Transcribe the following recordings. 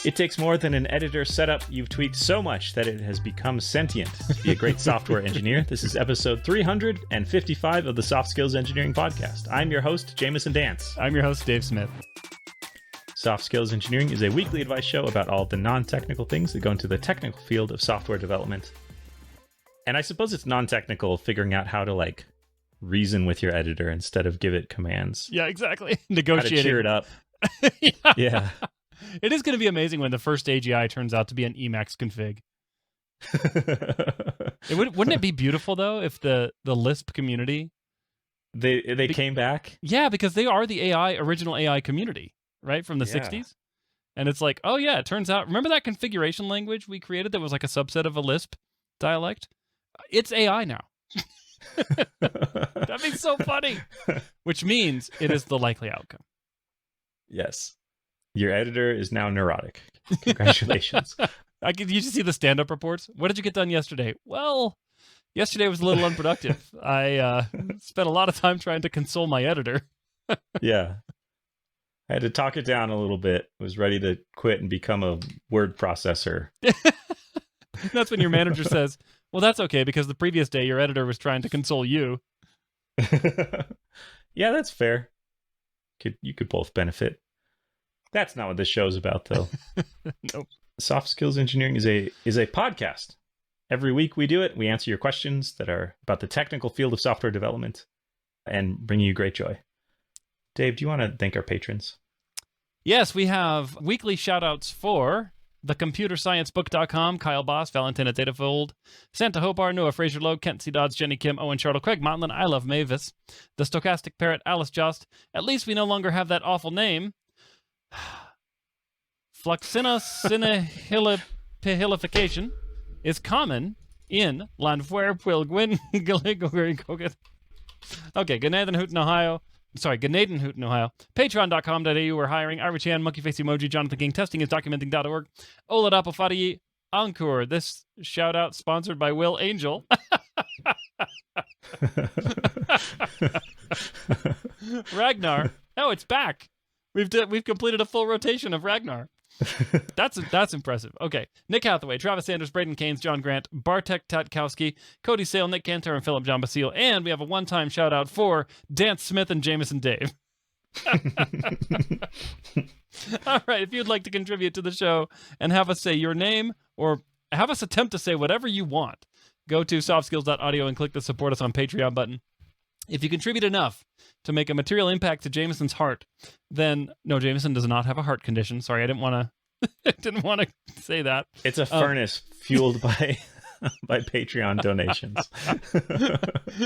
It takes more than an editor setup. You've tweaked so much that it has become sentient. To be a great software engineer, this is episode 355 of the Soft Skills Engineering Podcast. I'm your host, Jamison Dance. I'm your host, Dave Smith. Soft Skills Engineering is a weekly advice show about all the non-technical things that go into the technical field of software development. And I suppose it's non-technical figuring out how to, reason with your editor instead of give it commands. Yeah, exactly. Negotiating. How to cheer it up. Yeah. It is going to be amazing when the first AGI turns out to be an Emacs config. Wouldn't it be beautiful, though, if the Lisp community... They came back? Yeah, because they are the original AI community, right, from the 60s? And it's like, oh, yeah, it turns out... Remember that configuration language we created that was like a subset of a Lisp dialect? It's AI now. That'd be so funny. Which means it is the likely outcome. Yes. Your editor is now neurotic. Congratulations. You just see the stand-up reports. What did you get done yesterday? Well, yesterday was a little unproductive. I spent a lot of time trying to console my editor. Yeah. I had to talk it down a little bit. Was ready to quit and become a word processor. That's when your manager says, well, that's okay, because the previous day your editor was trying to console you. Yeah, that's fair. You could both benefit. That's not what this show's about, though. Nope. Soft Skills Engineering is a podcast. Every week we do it. We answer your questions that are about the technical field of software development and bring you great joy. Dave, do you want to thank our patrons? Yes, we have weekly shout-outs for thecomputersciencebook.com, Kyle Boss, Valentina Datafold, Santa Hobart, Noah Fraser Lowe, Kent C. Dodds, Jenny Kim, Owen Chartle, Craig Motlin, I Love Mavis, The Stochastic Parrot, Alice Jost. At least we no longer have that awful name. Fluxina cinehilification is common in Landwehr, Pilgwin, Gilligogurikogat. Okay, Gnadenhooten, Ohio. Sorry, Gnadenhooten, Ohio. Patreon.com.au, we're hiring. Ira Chan, Monkey Face Emoji, Jonathan King, Testing is Documenting.org. Oladapafadi, Encore. This shout out sponsored by Will Angel. Ragnar. Oh, it's back. We've completed a full rotation of Ragnar. That's impressive. Okay. Nick Hathaway, Travis Sanders, Braden Keynes, John Grant, Bartek Tatkowski, Cody Sale, Nick Cantor, and Philip John Basile. And we have a one-time shout-out for Dance Smith and Jamison Dave. All right. If you'd like to contribute to the show and have us say your name or have us attempt to say whatever you want, go to softskills.audio and click the Support Us on Patreon button. If you contribute enough to make a material impact to Jamison's heart, then no, Jamison does not have a heart condition. Sorry, I didn't want to say that. It's a furnace fueled by Patreon donations.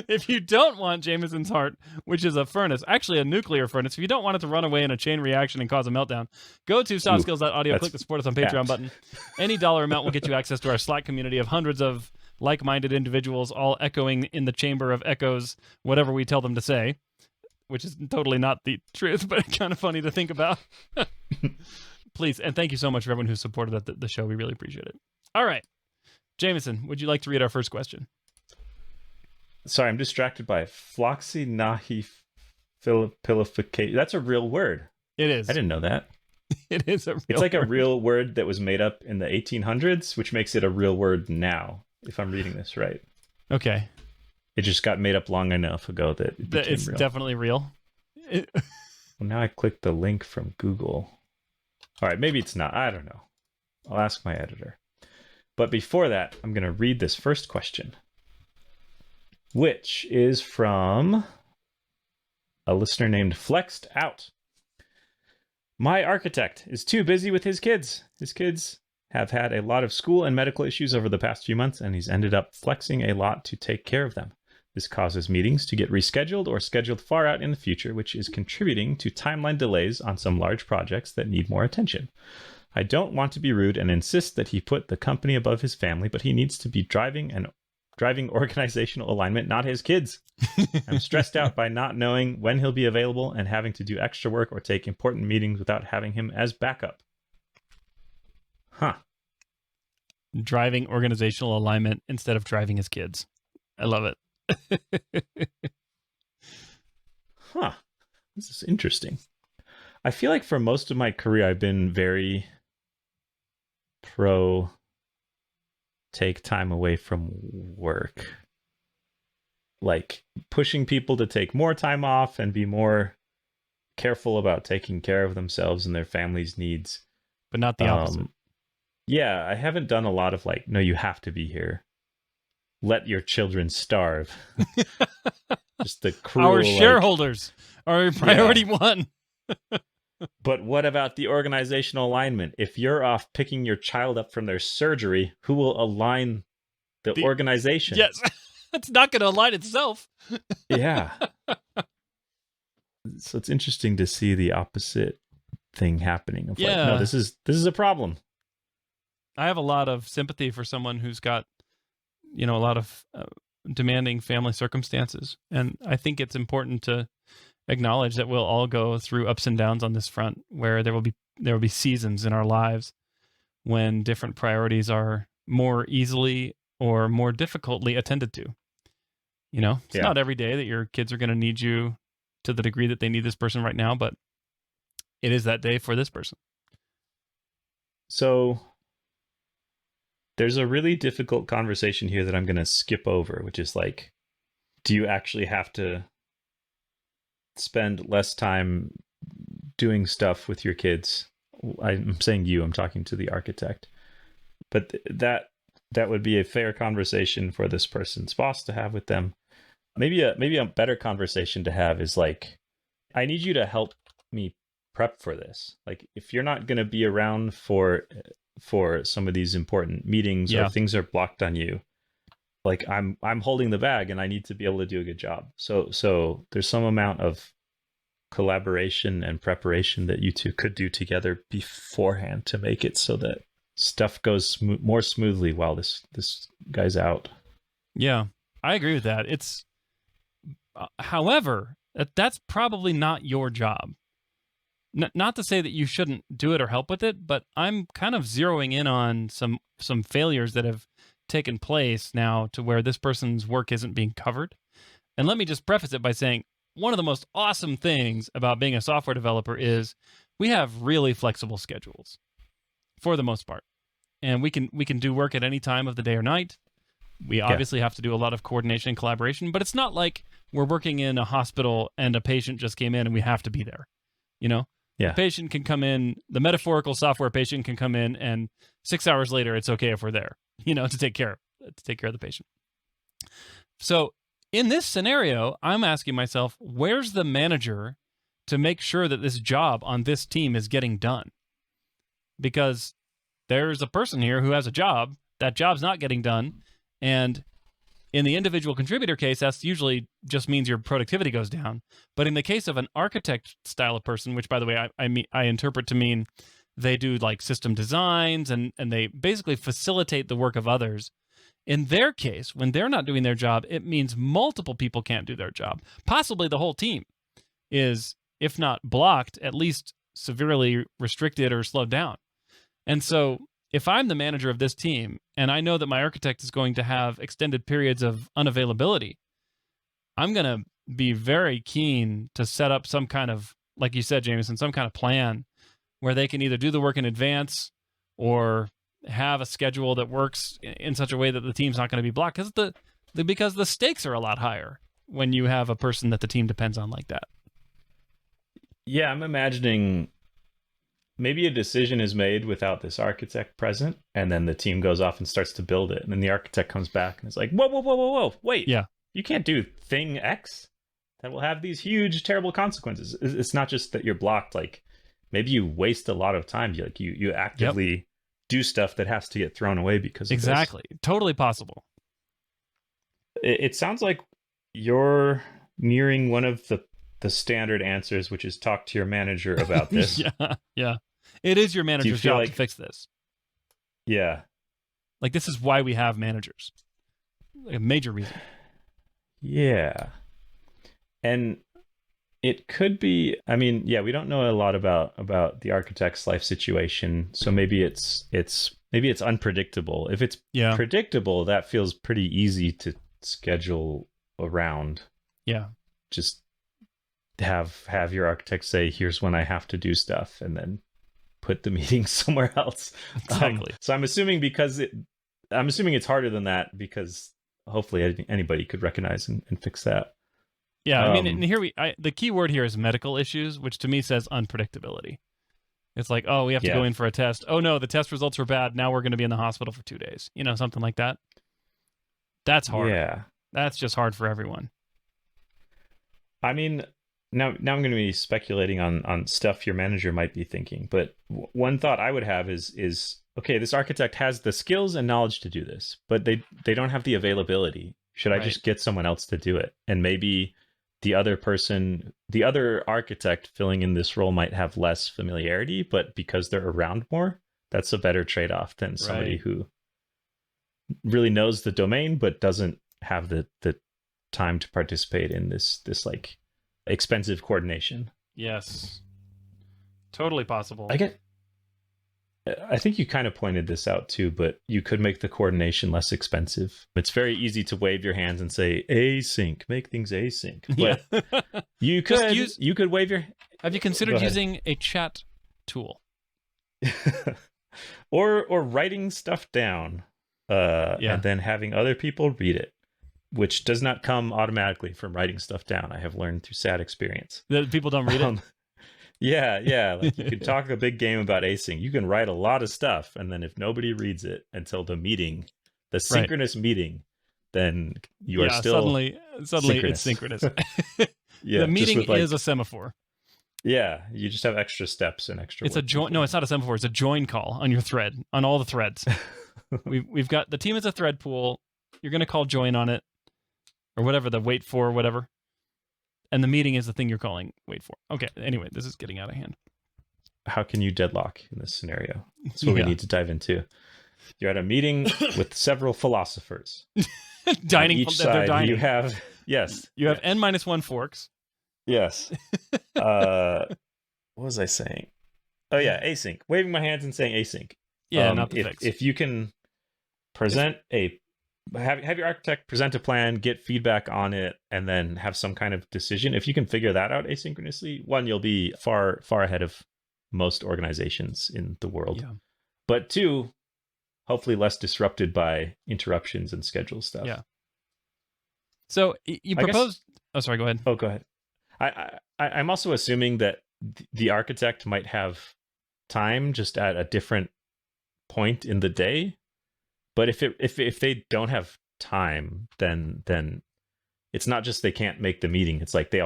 If you don't want Jamison's heart, which is a furnace, actually a nuclear furnace, if you don't want it to run away in a chain reaction and cause a meltdown, go to softskills.audio, click the Support Us on Patreon button. Any dollar amount will get you access to our Slack community of hundreds of like-minded individuals all echoing in the chamber of echoes whatever we tell them to say, which is totally not the truth, but kind of funny to think about. Please, and thank you so much for everyone who supported the show. We really appreciate it. All right. Jamison, would you like to read our first question? Sorry, I'm distracted by floxinahifilification. That's a real word. It is. I didn't know that. It is a real It's like word. a real word that was made up in the 1800s, which makes it a real word now, if I'm reading this right. Okay. It just got made up long enough ago that it became It's real. definitely real. Well, now I clicked the link from Google. All right, maybe it's not. I don't know. I'll ask my editor. But before that, I'm going to read this first question, which is from a listener named Flexed Out. My architect is too busy with his kids. His kids have had a lot of school and medical issues over the past few months, and he's ended up flexing a lot to take care of them. This causes meetings to get rescheduled or scheduled far out in the future, which is contributing to timeline delays on some large projects that need more attention. I don't want to be rude and insist that he put the company above his family, but he needs to be driving organizational alignment, not his kids. I'm stressed out by not knowing when he'll be available and having to do extra work or take important meetings without having him as backup. Huh. Driving organizational alignment instead of driving his kids. I love it. Huh. This is interesting. I feel like for most of my career, I've been very pro take time away from work. Like pushing people to take more time off and be more careful about taking care of themselves and their family's needs. But not the opposite. Yeah, I haven't done a lot of like, no, you have to be here. Let your children starve. Just the cruel. Our shareholders are priority one. But what about the organizational alignment? If you're off picking your child up from their surgery, who will align the organization? Yes. It's not going to align itself. Yeah. So it's interesting to see the opposite thing happening. Of like, no, this is a problem. I have a lot of sympathy for someone who's got, a lot of demanding family circumstances. And I think it's important to acknowledge that we'll all go through ups and downs on this front, where there will be seasons in our lives when different priorities are more easily or more difficultly attended to. It's not every day that your kids are going to need you to the degree that they need this person right now, but it is that day for this person. So there's a really difficult conversation here that I'm going to skip over, which is like, do you actually have to spend less time doing stuff with your kids? I'm saying I'm talking to the architect. But that would be a fair conversation for this person's boss to have with them. Maybe a better conversation to have is like, I need you to help me prep for this. Like, if you're not going to be around for some of these important meetings or things are blocked on you, like I'm holding the bag and I need to be able to do a good job. So there's some amount of collaboration and preparation that you two could do together beforehand to make it so that stuff goes more smoothly while this guy's out. Yeah, I agree with that. It's however, that's probably not your job. Not to say that you shouldn't do it or help with it, but I'm kind of zeroing in on some failures that have taken place now to where this person's work isn't being covered. And let me just preface it by saying one of the most awesome things about being a software developer is we have really flexible schedules for the most part. And we can do work at any time of the day or night. We obviously have to do a lot of coordination and collaboration, but it's not like we're working in a hospital and a patient just came in and we have to be there. The patient can come in, the metaphorical software patient can come in, and 6 hours later, it's okay if we're there, to take care of the patient. So in this scenario, I'm asking myself, where's the manager to make sure that this job on this team is getting done? Because there's a person here who has a job, that job's not getting done, and in the individual contributor case, that's usually just means your productivity goes down. But in the case of an architect style of person, which, by the way, I interpret to mean they do like system designs and they basically facilitate the work of others. In their case, when they're not doing their job, it means multiple people can't do their job. Possibly the whole team is, if not blocked, at least severely restricted or slowed down. And so if I'm the manager of this team and I know that my architect is going to have extended periods of unavailability, I'm going to be very keen to set up some kind of, like you said, Jamison, some kind of plan where they can either do the work in advance or have a schedule that works in such a way that the team's not going to be blocked, because the stakes are a lot higher when you have a person that the team depends on like that. Yeah, I'm imagining maybe a decision is made without this architect present, and then the team goes off and starts to build it. And then the architect comes back and is like, whoa, wait. Yeah. You can't do thing X. That will have these huge, terrible consequences. It's not just that you're blocked. Like, maybe you waste a lot of time. You actively do stuff that has to get thrown away because of this. Totally possible. It sounds like you're nearing one of the standard answers, which is talk to your manager about this. Yeah. It is your manager's job to fix this. Yeah. Like, this is why we have managers. Like, a major reason. Yeah. And it could be, we don't know a lot about the architect's life situation, so maybe it's unpredictable. If it's predictable, that feels pretty easy to schedule around. Yeah. Just have your architect say, here's when I have to do stuff, and then put the meeting somewhere else. Exactly. So I'm assuming it's harder than that, because hopefully anybody could recognize and fix that. Yeah, I mean, and here the key word here is medical issues, which to me says unpredictability. It's like, oh, we have to go in for a test. Oh no, the test results were bad. Now we're going to be in the hospital for 2 days. Something like that. That's hard. Yeah. That's just hard for everyone. I mean, now I'm going to be speculating on stuff your manager might be thinking, but one thought I would have is okay, this architect has the skills and knowledge to do this, but they don't have the availability. Should I just get someone else to do it? And maybe the other architect filling in this role might have less familiarity, but because they're around more, that's a better trade-off than somebody who really knows the domain but doesn't have the time to participate in this like expensive coordination. Yes, totally possible. I think you kind of pointed this out too, but you could make the coordination less expensive. It's very easy to wave your hands and say async, make things async. But you could wave your. Have you considered using a chat tool? or writing stuff down, and then having other people read it, which does not come automatically from writing stuff down. I have learned through sad experience. That people don't read it? Yeah. Like, you can talk a big game about async. You can write a lot of stuff, and then if nobody reads it until the meeting, the synchronous meeting, then you are still suddenly it's synchronous. Yeah, the meeting is a semaphore. Yeah, you just have extra steps and extra. It's a join. No, it's not a semaphore. It's a join call on your thread, on all the threads. We've got the team is a thread pool. You're going to call join on it, or whatever, the wait for, whatever. And the meeting is the thing you're calling wait for. Okay, anyway, this is getting out of hand. How can you deadlock in this scenario? That's what we need to dive into. You're at a meeting with several philosophers. Dining. Each side, you have n-1 forks. Yes. What was I saying? Oh yeah, async. Waving my hands and saying async. Yeah, not the fix. If you can present have your architect present a plan, get feedback on it, and then have some kind of decision. If you can figure that out asynchronously, one, you'll be far ahead of most organizations in the world. Yeah. But two, hopefully less disrupted by interruptions and schedule stuff. Yeah. So you proposed. Oh, sorry. Go ahead. Oh, go ahead. I'm also assuming that the architect might have time just at a different point in the day. But if they don't have time, then it's not just they can't make the meeting. It's like they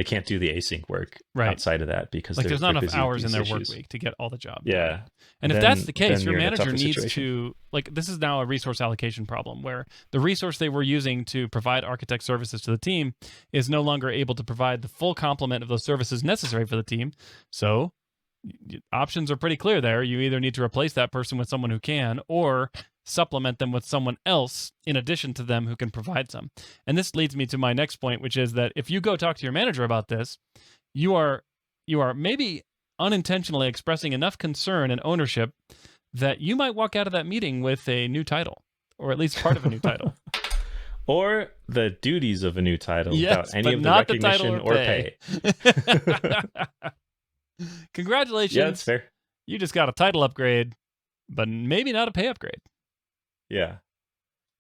can't do the async work outside of that, because there's not enough hours in their work week to get all the job. Yeah. And if that's the case, your manager needs to, this is now a resource allocation problem where the resource they were using to provide architect services to the team is no longer able to provide the full complement of those services necessary for the team. So options are pretty clear there. You either need to replace that person with someone who can, or supplement them with someone else in addition to them who can provide some. And this leads me to my next point, which is that if you go talk to your manager about this, you are maybe unintentionally expressing enough concern and ownership that you might walk out of that meeting with a new title, or at least part of a new title. Or the duties of a new title without any of the recognition or pay. Congratulations. Yeah, that's fair. You just got a title upgrade, but maybe not a pay upgrade. Yeah.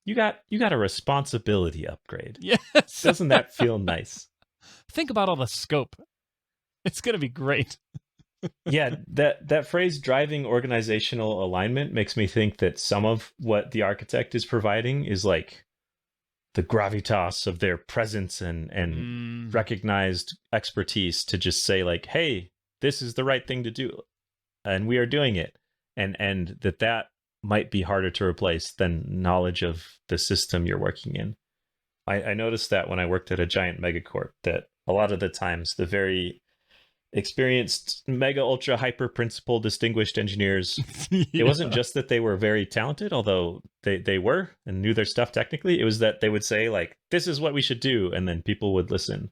You got a responsibility upgrade. Yes. Doesn't that feel nice? Think about all the scope. It's going to be great. Yeah, that phrase driving organizational alignment makes me think that some of what the architect is providing is like the gravitas of their presence and recognized expertise to just say like, hey, this is the right thing to do, and we are doing it, and that might be harder to replace than knowledge of the system you're working in. I noticed that when I worked at a giant megacorp, that a lot of the times the very experienced mega ultra hyper principal distinguished engineers, it wasn't just that they were very talented, although they were and knew their stuff technically. It was that they would say like, this is what we should do, and then people would listen.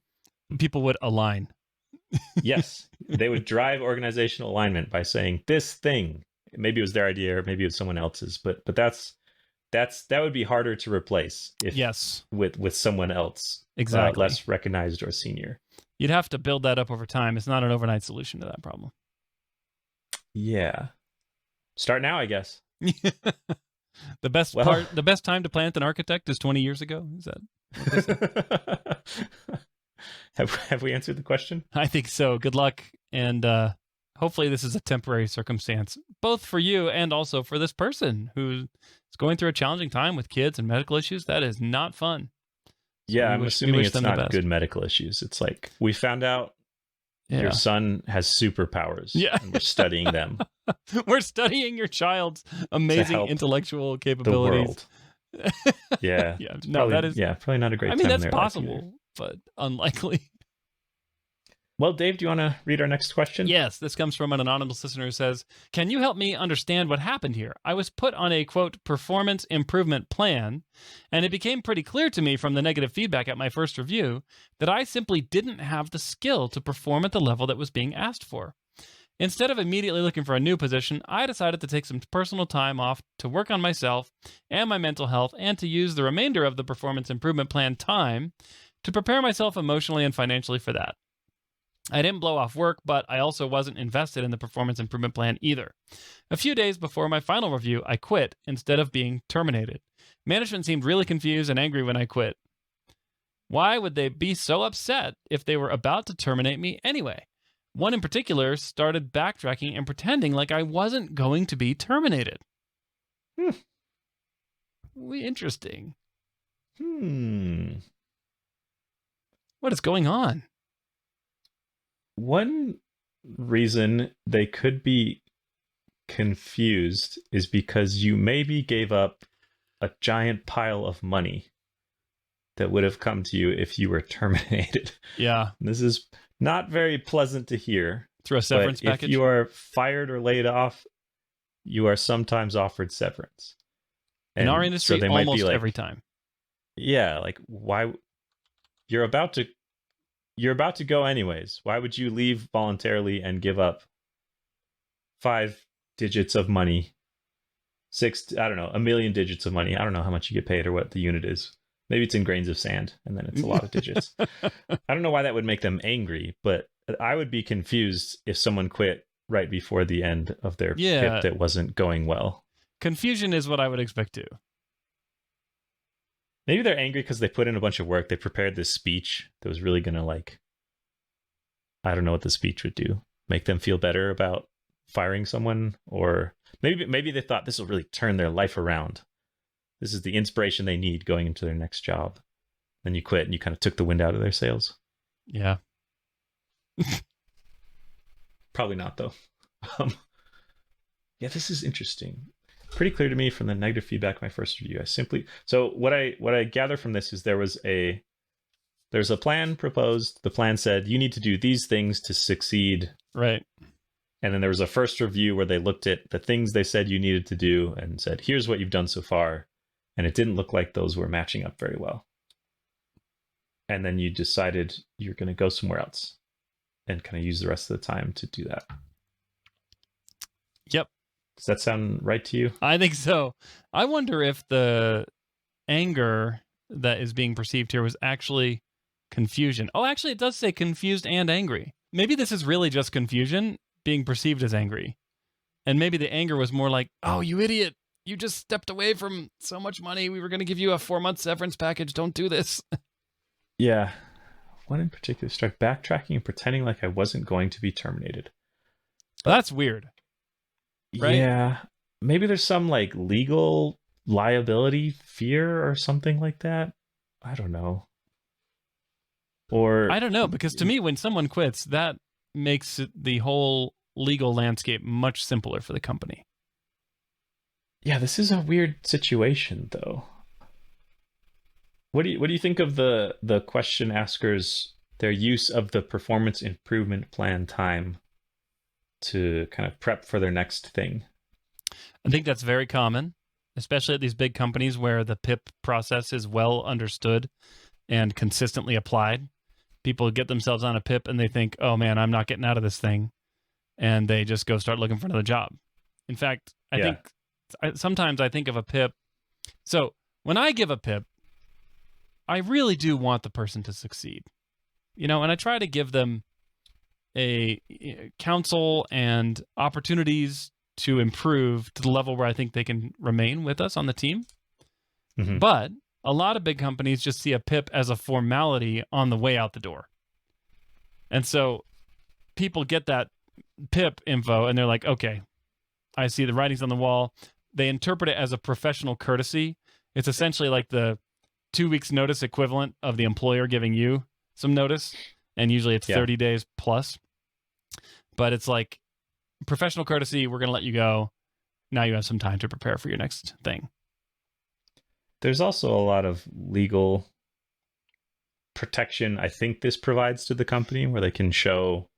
People would align. Yes, they would drive organizational alignment by saying this thing. Maybe it was their idea, or maybe it was someone else's, but that would be harder to replace if with someone else, exactly, less recognized or senior. You'd have to build that up over time. It's not an overnight solution to that problem. Yeah. Start now, I guess. The best time to plant an architect is 20 years ago. Is that what they say? Have we answered the question? I think so. Good luck, and hopefully this is a temporary circumstance, both for you and also for this person who's going through a challenging time with kids and medical issues. That is not fun. So yeah, I'm assuming it's not good medical issues. It's like, we found out your son has superpowers. Yeah. And we're studying them. We're studying your child's amazing intellectual capabilities. The world. Yeah. Yeah. It's No, probably, that is. yeah, probably not a great time. I mean, that's there possible, but unlikely. Well, Dave, do you want to read our next question? Yes, this comes from an anonymous listener who says, "Can you help me understand what happened here? I was put on a, quote, performance improvement plan, and it became pretty clear to me from the negative feedback at my first review that I simply didn't have the skill to perform at the level that was being asked for. Instead of immediately looking for a new position, I decided to take some personal time off to work on myself and my mental health and to use the remainder of the performance improvement plan time to prepare myself emotionally and financially for that. I didn't blow off work, but I also wasn't invested in the performance improvement plan either. A few days before my final review, I quit instead of being terminated. Management seemed really confused and angry when I quit. Why would they be so upset if they were about to terminate me anyway? One in particular started backtracking and pretending like I wasn't going to be terminated." Interesting. What is going on? One reason they could be confused is because you maybe gave up a giant pile of money that would have come to you if you were terminated. Yeah. This is not very pleasant to hear. Through a severance but package? If you are fired or laid off, you are sometimes offered severance. In our industry, so almost every time. Yeah, like, why? You're about to go anyways. Why would you leave voluntarily and give up 5 digits of money? 6, I don't know, 1 million digits of money. I don't know how much you get paid or what the unit is. Maybe it's in grains of sand, and then it's a lot of digits. I don't know why that would make them angry, but I would be confused if someone quit right before the end of their PIP that wasn't going well. Confusion is what I would expect too. Maybe they're angry because they put in a bunch of work. They prepared this speech that was really going to, like, I don't know what the speech would do. Make them feel better about firing someone? Or maybe they thought this will really turn their life around. This is the inspiration they need going into their next job. Then you quit and you kind of took the wind out of their sails. Yeah. Probably not, though. Yeah, this is interesting. Pretty clear to me from the negative feedback of my first review. So what I gather from this is there's a plan proposed. The plan said you need to do these things to succeed. Right. And then there was a first review where they looked at the things they said you needed to do and said, here's what you've done so far. And it didn't look like those were matching up very well. And then you decided you're going to go somewhere else and kind of use the rest of the time to do that. Yep. Does that sound right to you? I think so. I wonder if the anger that is being perceived here was actually confusion. Oh, actually, it does say confused and angry. Maybe this is really just confusion being perceived as angry. And maybe the anger was more like, oh, you idiot. You just stepped away from so much money. We were going to give you a 4-month severance package. Don't do this. Yeah. One in particular started backtracking and pretending like I wasn't going to be terminated. That's weird. Right? Yeah. Maybe there's some like legal liability fear or something like that. I don't know. Or I don't know, because to me, when someone quits, that makes the whole legal landscape much simpler for the company. Yeah, this is a weird situation, though. What do you think of the question askers, their use of the performance improvement plan time to kind of prep for their next thing? I think that's very common, especially at these big companies where the PIP process is well understood and consistently applied. People get themselves on a PIP and they think, oh man, I'm not getting out of this thing. And they just go start looking for another job. In fact, sometimes I think of a PIP. So when I give a PIP, I really do want the person to succeed, and I try to give them a counsel and opportunities to improve to the level where I think they can remain with us on the team. Mhm. But a lot of big companies just see a PIP as a formality on the way out the door. And so people get that PIP info and they're like, okay, I see the writings on the wall. They interpret it as a professional courtesy. It's essentially like the 2 weeks notice equivalent of the employer giving you some notice. And usually it's 30 days plus. But it's like professional courtesy. We're going to let you go. Now you have some time to prepare for your next thing. There's also a lot of legal protection I think this provides to the company, where they can show,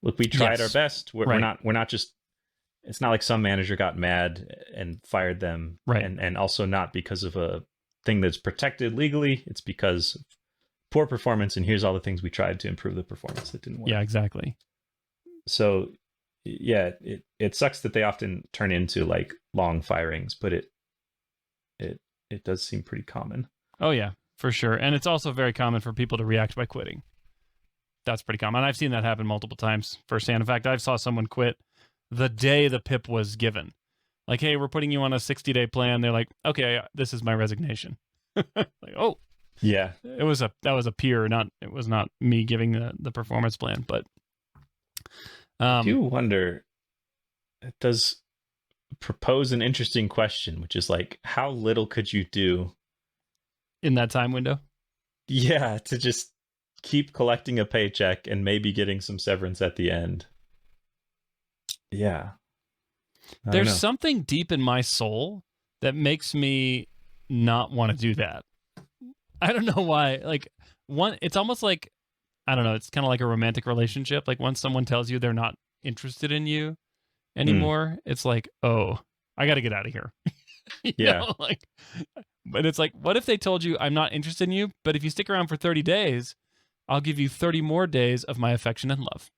look, we tried our best. We're not just, it's not like some manager got mad and fired them. Right. And also not because of a thing that's protected legally. It's because of poor performance, and here's all the things we tried to improve the performance that didn't work. Yeah, exactly. So yeah, it sucks that they often turn into like long firings, but it does seem pretty common. Oh yeah, for sure. And it's also very common for people to react by quitting. That's pretty common. I've seen that happen multiple times firsthand. In fact, I saw someone quit the day the PIP was given. Like, hey, we're putting you on a 60-day plan. They're like, okay, this is my resignation. Like, oh, yeah, that was a peer, it was not me giving the performance plan. But I do wonder, it does propose an interesting question, which is like, how little could you do in that time window? Yeah, to just keep collecting a paycheck and maybe getting some severance at the end. Yeah. There's something deep in my soul that makes me not want to do that. I don't know why. Like, it's almost like, I don't know, it's kind of like a romantic relationship. Like, once someone tells you they're not interested in you anymore, it's like, oh, I got to get out of here. But it's like, what if they told you, I'm not interested in you, but if you stick around for 30 days, I'll give you 30 more days of my affection and love.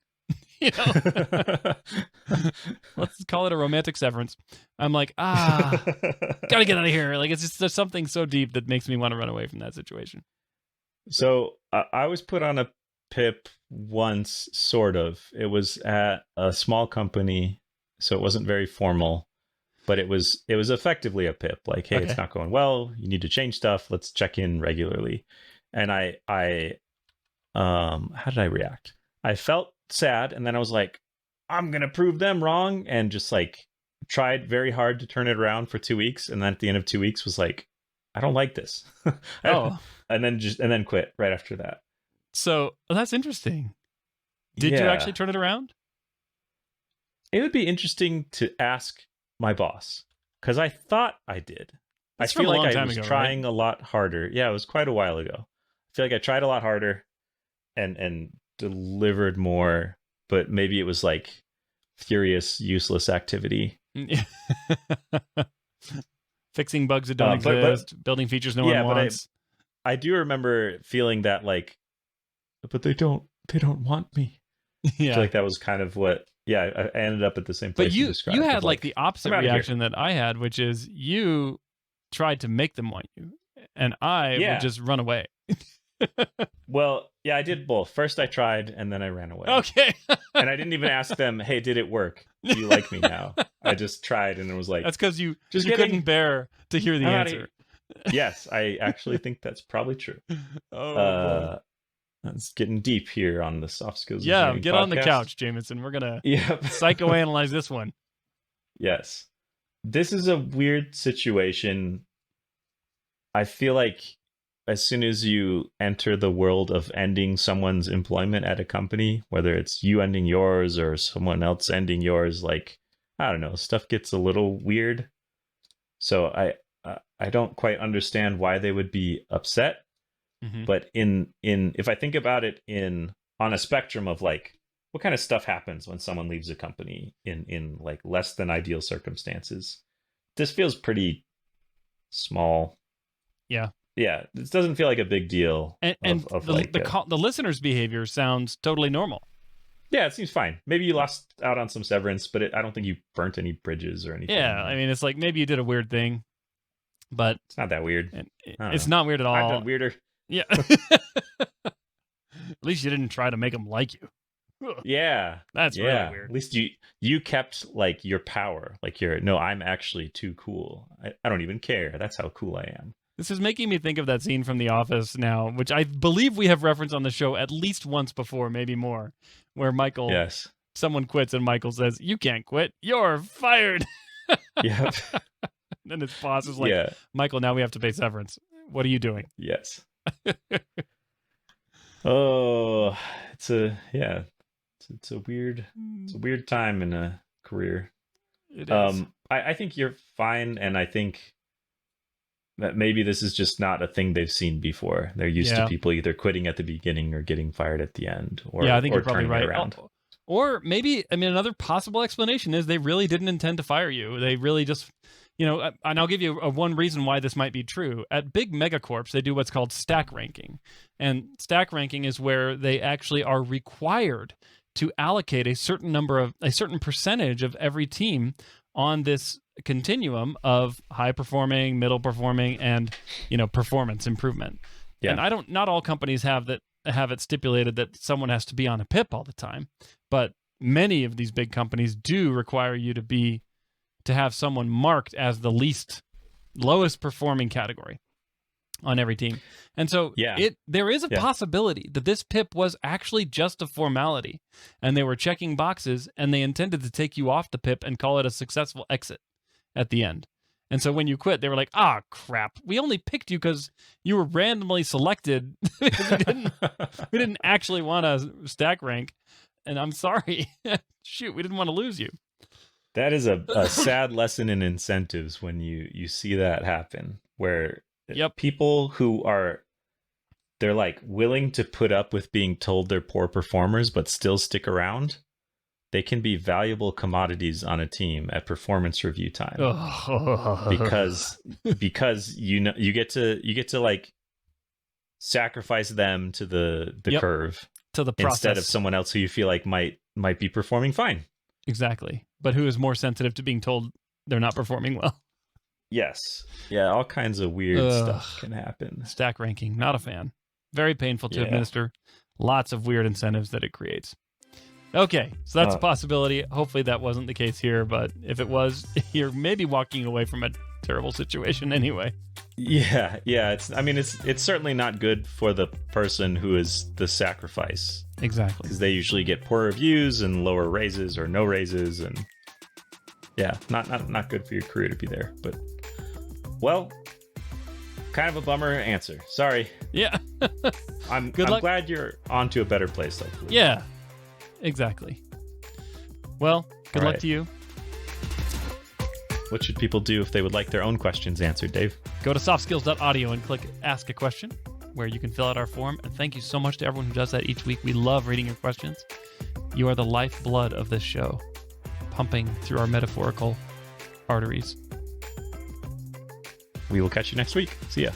Let's call it a romantic severance. I'm like, gotta get out of here. Like, it's just, there's something so deep that makes me want to run away from that situation. So I was put on a PIP once, sort of. It was at a small company, so it wasn't very formal, but it was effectively a PIP. Like, hey, it's not going well. You need to change stuff. Let's check in regularly. And I how did I react? I felt sad, and then I was like, I'm gonna prove them wrong, and just like tried very hard to turn it around for 2 weeks, and then at the end of 2 weeks was like, I don't like this. and then quit right after that. So that's interesting. Did you actually turn it around? It would be interesting to ask my boss, because I thought I did. I feel like I was trying a lot harder. Yeah, it was quite a while ago. I feel like I tried a lot harder and delivered more, but maybe it was like furious, useless activity. Fixing bugs that don't exist, building features no one wants. I do remember feeling that, like, but they don't want me. Yeah, I feel like that was kind of what. Yeah, I ended up at the same place. But you had like the opposite reaction that I had, which is you tried to make them want you, and I would just run away. Well, yeah, I did both. First I tried, and then I ran away. Okay. And I didn't even ask them, hey, did it work? Do you like me now? I just tried, and it was like... That's because you couldn't bear to hear the answer. Yes, I actually think that's probably true. Boy. It's getting deep here on the soft skills. Yeah, get on the couch, Jamison. We're going to psychoanalyze this one. Yes. This is a weird situation. I feel like as soon as you enter the world of ending someone's employment at a company, whether it's you ending yours or someone else ending yours, like, I don't know, stuff gets a little weird. So I don't quite understand why they would be upset. Mm-hmm. But if I think about it on a spectrum of like, what kind of stuff happens when someone leaves a company in like less than ideal circumstances, this feels pretty small. Yeah. Yeah, this doesn't feel like a big deal. And the listener's behavior sounds totally normal. Yeah, it seems fine. Maybe you lost out on some severance, but I don't think you burnt any bridges or anything. Yeah, I mean, it's like maybe you did a weird thing, but it's not that weird. It's not weird at all. I've done weirder. Yeah. At least you didn't try to make them like you. Yeah. That's yeah. really weird. At least you kept like your power. Like no, I'm actually too cool. I don't even care. That's how cool I am. This is making me think of that scene from The Office now, which I believe we have referenced on the show at least once before, maybe more, where someone quits and Michael says, "You can't quit. You're fired." Yep. And his boss is like, "Michael, now we have to pay severance. What are you doing?" Yes. Oh, it's a weird time in a career. It is. I think you're fine, and I think that maybe this is just not a thing they've seen before. They're used to people either quitting at the beginning or getting fired at the end, or I think you're probably right. Around. Or maybe, another possible explanation is they really didn't intend to fire you. They really just, and I'll give you one reason why this might be true. At big megacorps, they do what's called stack ranking. And stack ranking is where they actually are required to allocate a certain percentage of every team on this continuum of high performing, middle performing, and performance improvement. Yeah. And not all companies have it stipulated that someone has to be on a PIP all the time, but many of these big companies do require you to have someone marked as the lowest performing category on every team. And so there is a possibility that this PIP was actually just a formality, and they were checking boxes, and they intended to take you off the PIP and call it a successful exit at the end. And so when you quit, they were like, crap, we only picked you because you were randomly selected. we didn't actually want to stack rank. And I'm sorry. Shoot, we didn't want to lose you. That is a sad lesson in incentives when you see that happen, where people who they're like willing to put up with being told they're poor performers, but still stick around. They can be valuable commodities on a team at performance review time because you get to like sacrifice them to the curve, to the process, instead of someone else who you feel like might be performing fine. Exactly, but who is more sensitive to being told they're not performing well. Yes, all kinds of weird stuff can happen. Stack ranking, not a fan. Very painful to administer. Lots of weird incentives that it creates. Okay, so that's a possibility. Hopefully that wasn't the case here, but if it was, you're maybe walking away from a terrible situation anyway. Yeah. It's certainly not good for the person who is the sacrifice. Exactly. Because they usually get poor reviews and lower raises or no raises, and not good for your career to be there. But kind of a bummer answer. Sorry. Yeah. I'm glad you're on to a better place, hopefully. Yeah. Exactly. Well, good luck to you. What should people do if they would like their own questions answered, Dave? Go to softskills.audio and click Ask a Question, where you can fill out our form. And thank you so much to everyone who does that each week. We love reading your questions. You are the lifeblood of this show, pumping through our metaphorical arteries. We will catch you next week. See ya.